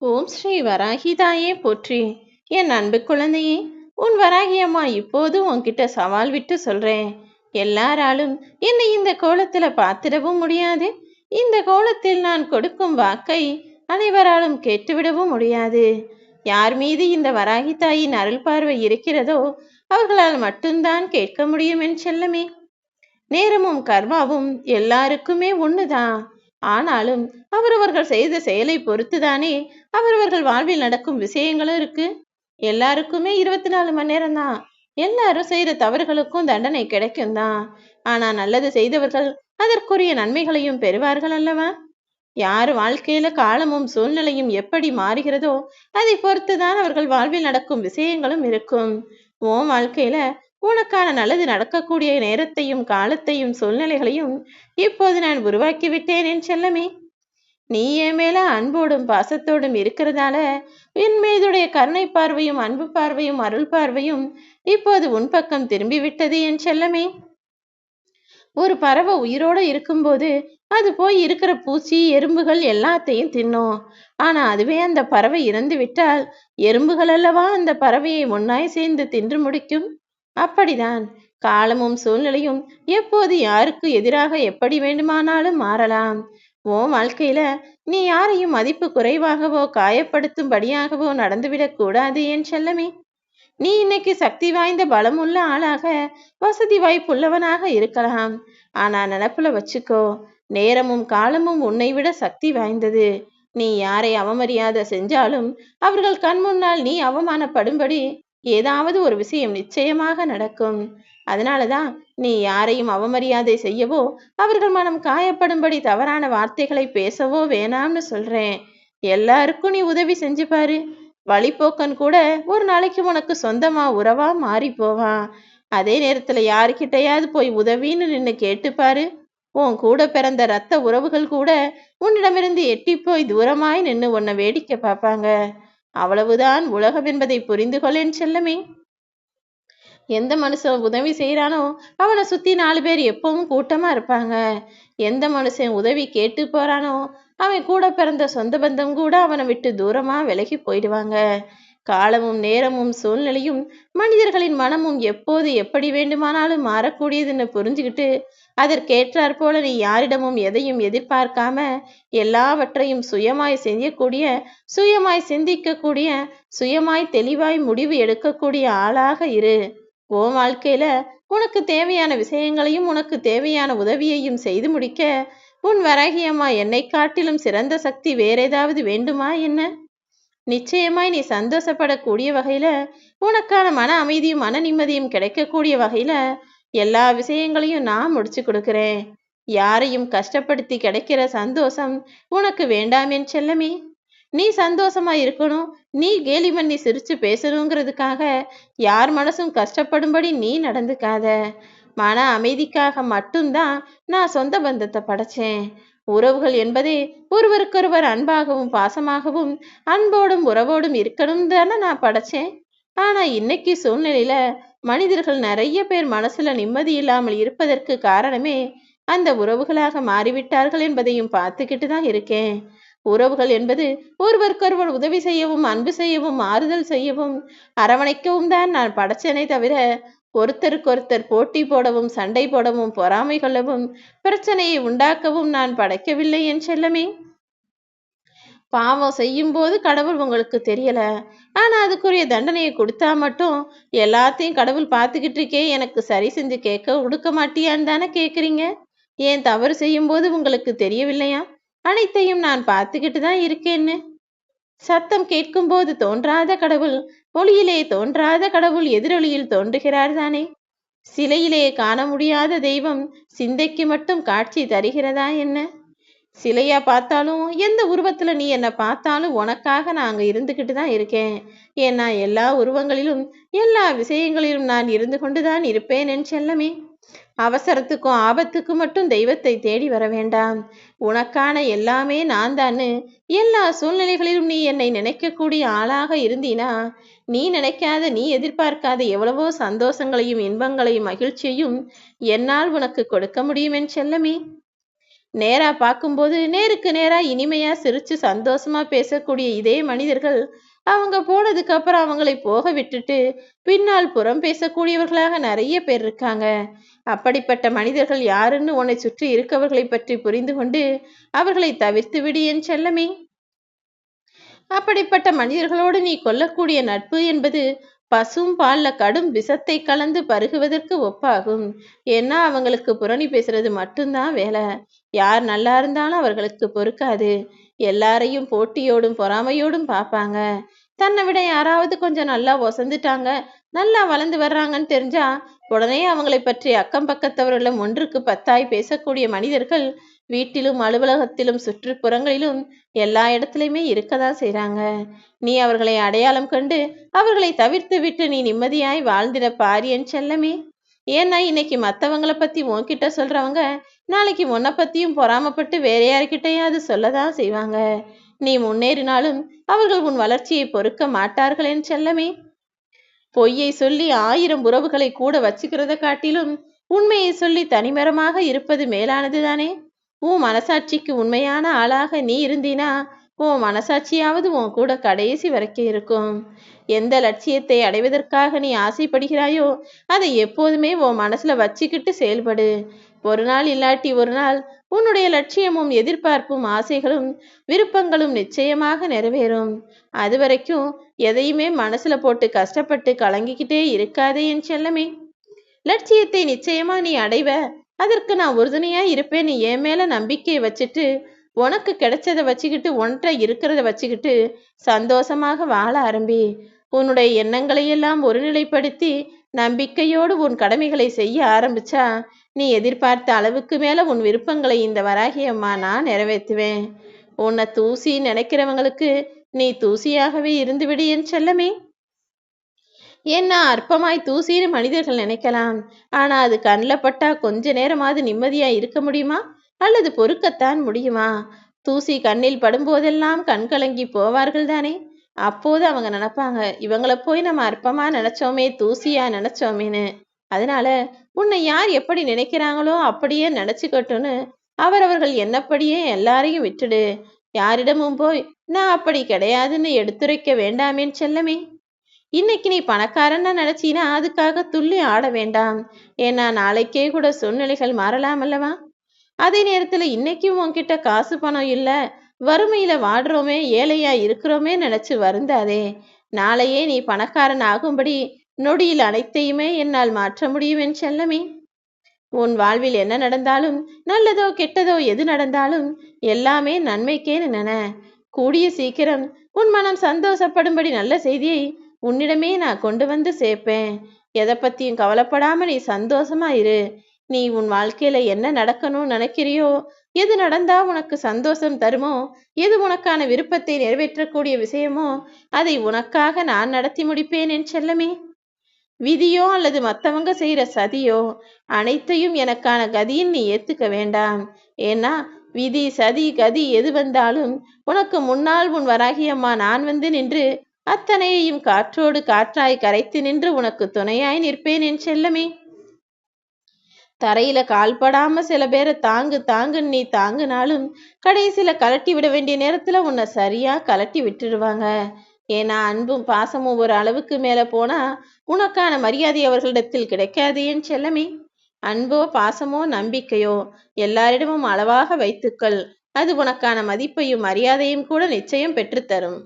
ஓம் ஸ்ரீ வராகி தாயே போற்றி. என் அன்பு குழந்தையே, உன் வராகி அம்மா இப்போது உன்கிட்ட சவால் விட்டு சொல்றேன். எல்லாராலும் என்னை இந்த கோலத்துல பார்த்திடவும் முடியாது. இந்த கோலத்தில் நான் கொடுக்கும் வாக்கை அனைவராலும் கேட்டுவிடவும் முடியாது. யார் மீது இந்த வராகி தாயின் அருள் பார்வை இருக்கிறதோ அவர்களால் மட்டும்தான் கேட்க முடியும் என் செல்லமே. நேரமும் கர்மாவும் எல்லாருக்குமே ஒண்ணுதான். ஆனாலும் அவரவர்கள் செய்த செயலை பொறுத்துதானே அவரவர்கள் வாழ்வில் நடக்கும் விஷயங்களும் இருக்கு. எல்லாருக்குமே 24 மணி நேரம் தான். எல்லாரும் செய்யற தவறுகளுக்கும் தண்டனை கிடைக்கும் தான். ஆனா நல்லது செய்தவர்கள் அதற்குரிய நன்மைகளையும் பெறுவார்கள் அல்லவா? யார் வாழ்க்கையில காலமும் சூழ்நிலையும் எப்படி மாறுகிறதோ அதை பொறுத்துதான் அவர்கள் வாழ்வில் நடக்கும் விஷயங்களும் இருக்கும். உன் வாழ்க்கையில உனக்கான நல்லது நடக்கக்கூடிய நேரத்தையும் காலத்தையும் சூழ்நிலைகளையும் இப்போது நான் உருவாக்கி விட்டேன் என் செல்லமே. நீ என் மேல அன்போடும் பாசத்தோடும் இருக்கிறதால என் மீதுடைய கருணை பார்வையும் அன்பு பார்வையும் அருள் பார்வையும் இப்போது உன் பக்கம் திரும்பி விட்டது என் செல்லமே. ஒரு பறவை உயிரோட இருக்கும்போது அது போய் இருக்கிற பூச்சி எறும்புகள் எல்லாத்தையும் தின்னும். ஆனா அதுவே அந்த பறவை இறந்து விட்டால் எறும்புகள் அல்லவா அந்த பறவையை ஒன்னாய் சேர்ந்து தின்று முடிக்கும். அப்படிதான் காலமும் சூழ்நிலையும் எப்போது யாருக்கு எதிராக எப்படி வேண்டுமானாலும் மாறலாம். உன் வாழ்க்கையில நீ யாரையும் மதிப்பு குறைவாகவோ காயப்படுத்தும்படியாகவோ நடந்துவிடக் கூடாது என் செல்லமே. நீ இன்னைக்கு சக்தி வாய்ந்த பலமுள்ள ஆளாக வசதி வாய்ப்புள்ளவனாக இருக்கலாம். ஆனா நினப்புல வச்சுக்கோ, நேரமும் காலமும் உன்னை விட சக்தி வாய்ந்தது. நீ யாரை அவமரியாதை செஞ்சாலும் அவர்கள் கண் முன்னால் நீ அவமானப்படும்படி ஏதாவது ஒரு விஷயம் நிச்சயமாக நடக்கும். அதனாலதான் நீ யாரையும் அவமரியாதை செய்யவோ அவர்கள் மனம் காயப்படும்படி தவறான வார்த்தைகளை பேசவோ வேணாம்னு சொல்றேன். எல்லாருக்கும் நீ உதவி செஞ்சு பாரு. வழிப்போக்கன் கூட ஒரு நாளைக்கு உனக்கு சொந்தமா உறவா மாறி போவான். அதே நேரத்துல யாருக்கிட்டையாவது போய் உதவின்னு நின்னு கேட்டுப்பாரு. உன் கூட பிறந்த ரத்த உறவுகள் கூட உன்னிடமிருந்து எட்டி போய் தூரமாய் நின்னு உன்னை வேடிக்கை பார்ப்பாங்க. அவ்வளவுதான் உலகம் என்பதை புரிந்து கொள்ளேன் செல்லமே. எந்த மனுஷன் உதவி செய்யறானோ அவனை சுத்தி 4 பேர் எப்பவும் கூட்டமா இருப்பாங்க. எந்த மனுஷன் உதவி கேட்டு போறானோ அவன் கூட பிறந்த சொந்த பந்தம் கூட அவனை விட்டு தூரமா விலகி போயிடுவாங்க. காலமும் நேரமும் சூழ்நிலையும் மனிதர்களின் மனமும் எப்போது எப்படி வேண்டுமானாலும் மாறக்கூடியதுன்னு புரிஞ்சுக்கிட்டு அதற்கேற்றாற் போல நீ யாரிடமும் எதையும் எதிர்பார்க்காம எல்லாவற்றையும் சுயமாய் செய்யக்கூடிய, சுயமாய் சிந்திக்கக்கூடிய, சுயமாய் தெளிவாய் முடிவு எடுக்கக்கூடிய ஆளாக இரு. உன் வாழ்க்கையில உனக்கு தேவையான விஷயங்களையும் உனக்கு தேவையான உதவியையும் செய்து முடிக்க உன் வராகி அம்மா என்னை காட்டிலும் சிறந்த சக்தி வேற ஏதாவது வேண்டுமா என்ன? நிச்சயமாய் நீ சந்தோஷப்படக்கூடிய வகையில உனக்கான மன அமைதியும் மன நிம்மதியும் கிடைக்கக்கூடிய வகையில எல்லா விஷயங்களையும் நான் முடிச்சு கொடுக்கிறேன். யாரையும் கஷ்டப்படுத்தி கிடைக்கிற சந்தோஷம் உனக்கு வேண்டாம் என் செல்லமே. நீ சந்தோஷமா இருக்கணும், நீ கேலி பண்ணி சிரிச்சு பேசணுங்கிறதுக்காக யார் மனசும் கஷ்டப்படும்படி நீ நடந்துக்காத. மன அமைதிக்காக மட்டும்தான் நான் சொந்த பந்தத்தை படைச்சேன். உறவுகள் என்பதே ஒருவருக்கொருவர் அன்பாகவும் பாசமாகவும் அன்போடும் உறவோடும் இருக்கணும் தானே நான் படைச்சேன். ஆனா இன்னைக்கு சூழ்நிலையில மனிதர்கள் நிறைய பேர் மனசுல நிம்மதி இல்லாமல் இருப்பதற்கு காரணமே அந்த உறவுகளாக மாறிவிட்டார்கள் என்பதையும் பார்த்துக்கிட்டு தான் இருக்கேன். உறவுகள் என்பது ஒருவருக்கொருவர் உதவி செய்யவும் அன்பு செய்யவும் ஆறுதல் செய்யவும் அரவணைக்கவும் தான் நான் படைச்சேனே தவிர ஒருத்தருக்கொருத்தர் போட்டி போடவும் சண்டை போடவும் பொறாமை கொள்ளவும் பிரச்சனையை உண்டாக்கவும் நான் படைக்கவில்லை என் செல்லமே. பாவம் செய்யும் போது கடவுள் உங்களுக்கு தெரியல, ஆனா அதுக்குரிய தண்டனையை கொடுத்தா மட்டும் எல்லாத்தையும் கடவுள் பார்த்துக்கிட்டு இருக்கே எனக்கு சரி செஞ்சு கேட்க கொடுக்க மாட்டியான்னு தானே கேக்குறீங்க. ஏன் தவறு செய்யும் போது உங்களுக்கு தெரியவில்லையா? அனைத்தையும் நான் பார்த்துக்கிட்டு தான் இருக்கேன்னு. சத்தம் கேட்கும்போது தோன்றாத கடவுள், ஒளியிலே தோன்றாத கடவுள் எதிரொலியில் தோன்றுகிறார் தானே. சிலையிலே காண முடியாத தெய்வம் சிந்தைக்கு மட்டும் காட்சி தருகிறதா என்ன? சிலையா பார்த்தாலும் எந்த உருவத்துல நீ என்னை பார்த்தாலும் உனக்காக நான் அங்க இருந்துகிட்டு தான் இருக்கேன். ஏன்னா எல்லா உருவங்களிலும் எல்லா விஷயங்களிலும் நான் இருந்து கொண்டுதான் இருப்பேன் என் செல்லமே. அவசரத்துக்கும் ஆபத்துக்கும் மட்டும் தெய்வத்தை தேடி வர வேண்டாம். உனக்கான எல்லாமே நான் தான்னு எல்லா சூழ்நிலைகளிலும் நீ என்னை நினைக்கக்கூடிய ஆளாக இருந்தீனா நீ நினைக்காத நீ எதிர்பார்க்காத எவ்வளவோ சந்தோஷங்களையும் இன்பங்களையும் மகிழ்ச்சியையும் என்னால் உனக்கு கொடுக்க முடியும் என் செல்லமே. நேரா பார்க்கும்போது நேருக்கு நேரா இனிமையா சிரிச்சு சந்தோஷமா பேசக்கூடிய இதே மனிதர்கள் அவங்க போனதுக்கு அப்புறம் அவங்களை போக விட்டுட்டு பின்னால் புறம் பேசக்கூடியவர்களாக நிறைய பேர் இருக்காங்க. அப்படிப்பட்ட மனிதர்கள் யாருன்னு உன்னை சுற்றி இருக்கவர்களை பற்றி புரிந்து கொண்டு அவர்களை தவிர்த்து விடு என் செல்லமே. அப்படிப்பட்ட மனிதர்களோடு நீ கொள்ளக்கூடிய நட்பு என்பது பசும் பால்ல கடும் விஷத்தை கலந்து பருகுவதற்கு ஒப்பாகும். ஏன்னா அவங்களுக்கு புரணி பேசுறது மட்டும்தான் வேலை. யார் நல்லா இருந்தாலும் அவர்களுக்கு பொறுக்காது. எல்லாரையும் போட்டியோடும் பொறாமையோடும் பார்ப்பாங்க. தன்னை விட யாராவது கொஞ்சம் நல்லா ஒசந்துட்டாங்க, நல்லா வளர்ந்து வர்றாங்கன்னு தெரிஞ்சா உடனே அவங்களை பற்றி அக்கம் பக்கத்தவர்களும் ஒன்றுக்கு பத்தாய் பேசக்கூடிய மனிதர்கள் வீட்டிலும் அலுவலகத்திலும் சுற்றுப்புறங்களிலும் எல்லா இடத்துலையுமே இருக்கதான் செய்றாங்க. நீ அவர்களை அடையாளம் கண்டு அவர்களை தவிர்த்து விட்டு நீ நிம்மதியாய் வாழ்ந்திட பாரு என் செல்லமே. ஏன்னா இன்னைக்கு மற்றவங்களை பத்தி உன்கிட்ட சொல்றவங்க நாளைக்கு உன்னை பத்தியும் பொறாமப்பட்டு வேற யாருக்கிட்டையாவது சொல்லதான் செய்வாங்க. நீ முன்னேறினாலும் அவர்கள் உன் வளர்ச்சியை பொறுக்க மாட்டார்கள் என் செல்லமே. பொய்யை சொல்லி 1000 உறவுகளை கூட வச்சுக்கிறத காட்டிலும் உண்மையை சொல்லி தனிமரமாக இருப்பது மேலானது தானே. உன் மனசாட்சிக்கு உண்மையான ஆளாக நீ இருந்தீனா உன் மனசாட்சியாவது உன் கூட கடைசி வரைக்கும் இருக்கும். எந்த லட்சியத்தை அடைவதற்காக நீ ஆசைப்படுகிறாயோ அதை எப்போதுமே உன் மனசுல வச்சுக்கிட்டு செயல்படு. ஒரு நாள் இல்லாட்டி ஒரு நாள் உன்னுடைய லட்சியமும் எதிர்பார்ப்பும் ஆசைகளும் விருப்பங்களும் நிச்சயமாக நிறைவேறும். அது வரைக்கும் எதையுமே மனசுல போட்டு கஷ்டப்பட்டு கலங்கிக்கிட்டே இருக்காதே என் செல்லமே. லட்சியத்தை நிச்சயமா நீ அடைவ. அதற்கு நான் உறுதுணையா இருப்பேன்னு என் மேல நம்பிக்கையை வச்சுட்டு உனக்கு கிடைச்சதை வச்சுக்கிட்டு ஒன்றை இருக்கிறத வச்சுக்கிட்டு சந்தோஷமாக வாழ ஆரம்பி. உன்னுடைய எண்ணங்களை எல்லாம் ஒருநிலைப்படுத்தி நம்பிக்கையோடு உன் கடமைகளை செய்ய ஆரம்பிச்சா நீ எதிர்பார்த்த அளவுக்கு மேல உன் விருப்பங்களை இந்த வராகி அம்மா நான் நிறைவேற்றுவேன். உன்னை தூசி நினைக்கிறவங்களுக்கு நீ தூசியாகவே இருந்துவிடு என் செல்லமே. ஏன்னா அற்பமாய் தூசின்னு மனிதர்கள் நினைக்கலாம். ஆனா அது கண்ணில் பட்டா கொஞ்ச நேரமாவது நிம்மதியா இருக்க முடியுமா? அல்லது பொறுக்கத்தான் முடியுமா? தூசி கண்ணில் படும்போதெல்லாம் கண் கலங்கி போவார்கள் தானே. அப்போது அவங்க நினைப்பாங்க, இவங்களை போய் நம்ம அற்பமா நினைச்சோமே, தூசியா நினைச்சோமேன்னு. அதனால உன்னை யார் எப்படி நினைக்கிறாங்களோ அப்படியே நினைச்சுக்கட்டும்னு அவரவர்கள் என்னப்படியே எல்லாரையும் விட்டுடு. யாரிடமும் போய் நான் அப்படி கிடையாதுன்னு எடுத்துரைக்க வேண்டாமேன்னு செல்லமே. இன்னைக்கு நீ பணக்காரன்னா நினைச்சீனா அதுக்காக துள்ளி ஆட வேண்டாம். ஏன்னா நாளைக்கே கூட சூழ்நிலைகள் மாறலாம் அல்லவா. அதே நேரத்துல இன்னைக்கும் உன்கிட்ட காசு பணம் இல்ல, வறுமையில வாடுறோமே, ஏழையா இருக்கிறோமே நினைச்சு வருந்தாதே. நாளையே நீ பணக்காரன் ஆகும்படி நொடியில் அனைத்தையுமே என்னால் மாற்ற முடியும் என் செல்லமே. உன் வாழ்வில் என்ன நடந்தாலும் நல்லதோ கெட்டதோ எது நடந்தாலும் எல்லாமே நன்மைக்கே நின. கூடிய சீக்கிரம் உன் மனம் சந்தோஷப்படும்படி நல்ல செய்தியை உன்னிடமே நான் கொண்டு வந்து சேர்ப்பேன். எதை பத்தியும் கவலைப்படாம நீ சந்தோஷமா இரு. நீ உன் வாழ்க்கையில என்ன நடக்கணும்னு நினைக்கிறியோ, எது நடந்தா உனக்கு சந்தோஷம் தருமோ, எது உனக்கான விருப்பத்தை நிறைவேற்றக்கூடிய விஷயமோ அதை உனக்காக நான் நடத்தி முடிப்பேன் என் செல்லமே. விதியோ அல்லது மற்றவங்க செய்யற சதியோ அனைத்தையும் எனக்கான கதின்னு நீ ஏத்துக்க வேண்டாம். ஏன்னா விதி சதி கதி எது வந்தாலும் உனக்கு முன்னால் உன் வராகியம்மா நான் வந்து நின்று அத்தனையையும் காற்றோடு காற்றாய் கரைத்து நின்று உனக்கு துணையாய் நிற்பேன் என் செல்லமே. தரையில கால்படாம சில பேரை தாங்கு தாங்குன்னு நீ தாங்குனாலும் கடைசியில கலட்டி விட வேண்டிய நேரத்துல உன்னை சரியா கலட்டி விட்டுடுவாங்க. ஏன்னா அன்பும் பாசமும் ஒரு அளவுக்கு மேல போனா உனக்கான மரியாதை அவர்களிடத்தில் கிடைக்காது என் செல்லமே. அன்போ பாசமோ நம்பிக்கையோ எல்லாரிடமும் அளவாக வைத்துக்கள். அது உனக்கான மதிப்பையும் மரியாதையும் கூட நிச்சயம் பெற்றுத்தரும்.